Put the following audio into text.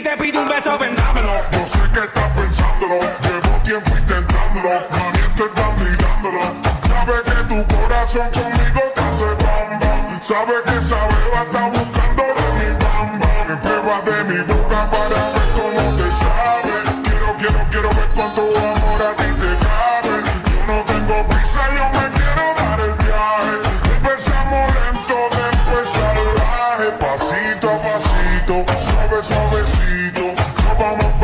te pide un beso, ven dámelo. Yo sé que estás pensándolo, llevo tiempo intentándolo, no mientes, estás mirándolo. Sabe que tu corazón conmigo te hace bam bam, sabe que esa beba está buscando.